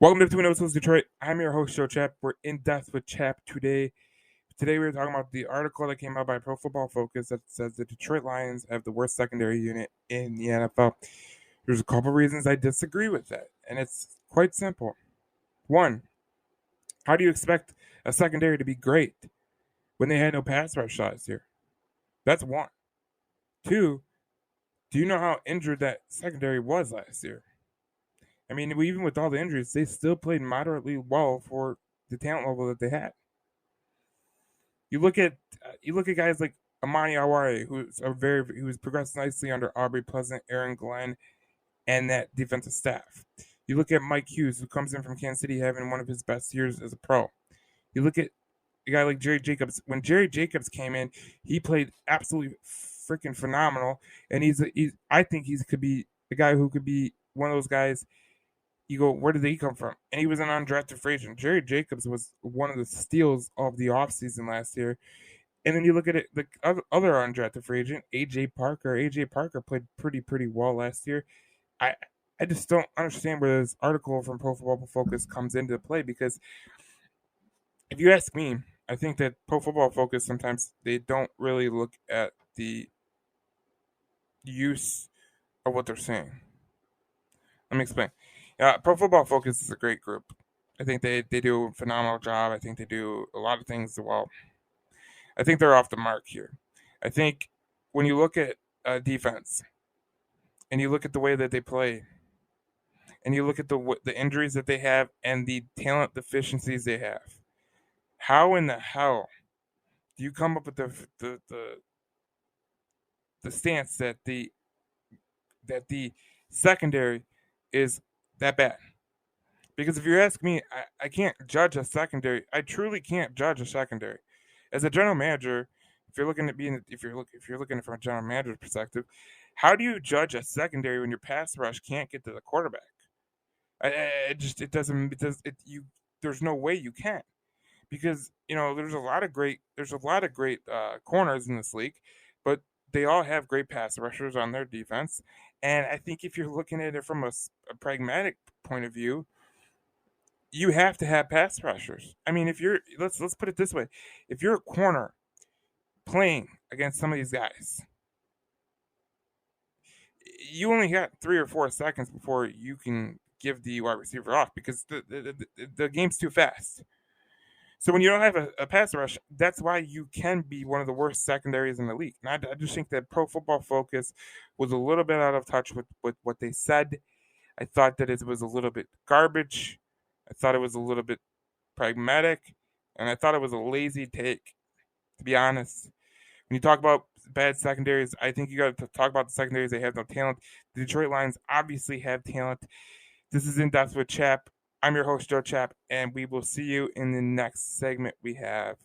Welcome to Twin Oaks Detroit. I'm your host, Joe Chap. We're in depth with Chap today. Today we're talking about the article that came out by Pro Football Focus that says the Detroit Lions have the worst secondary unit in the NFL. There's a couple reasons I disagree with that, and it's quite simple. One, how do you expect a secondary to be great when they had no pass rush last year? That's one. Two, do you know how injured that secondary was last year? I mean, even with all the injuries, they still played moderately well for the talent level that they had. You look at guys like Amani Awari, who's progressed nicely under Aubrey Pleasant, Aaron Glenn, and that defensive staff. You look at Mike Hughes, who comes in from Kansas City having one of his best years as a pro. You look at a guy like Jerry Jacobs. When Jerry Jacobs came in, he played absolutely freaking phenomenal, and I think he could be a guy who could be one of those guys. You go, where did he come from? And he was an undrafted free agent. Jerry Jacobs was one of the steals of the offseason last year. And then you look at it, the other undrafted free agent, AJ Parker. AJ Parker played pretty well last year. I I just don't understand where this article from Pro Football Focus comes into play because if you ask me, I think that Pro Football Focus sometimes they don't really look at the use of what they're saying. Let me explain. Pro Football Focus is a great group. I think they do a phenomenal job. I think they do a lot of things well. I think they're off the mark here. I think when you look at defense and you look at the way that they play and you look at the injuries that they have and the talent deficiencies they have, how in the hell do you come up with the stance that the secondary is that bad? Because if you ask me, I can't judge a secondary. I truly can't judge a secondary. As a general manager, if you're looking from a general manager's perspective, how do you judge a secondary when your pass rush can't get to the quarterback? It just it doesn't it does it you there's no way you can because there's a lot of great corners in this league, but they all have great pass rushers on their defense. And I think if you're looking at it from a pragmatic point of view, you have to have pass rushers. I mean, if you're let's put it this way: if you're a corner playing against some of these guys, you only got 3 or 4 seconds before you can give the wide receiver off because the game's too fast. So when you don't have a pass rush, that's why you can be one of the worst secondaries in the league. And I just think that Pro Football Focus was a little bit out of touch with what they said. I thought that it was a little bit garbage. I thought it was a little bit pragmatic, and I thought it was a lazy take, to be honest. When you talk about bad secondaries, I think you got to talk about the secondaries. They have no talent. The Detroit Lions obviously have talent. This is In Depth with Chap. I'm your host, Joe Chap, and we will see you in the next segment we have.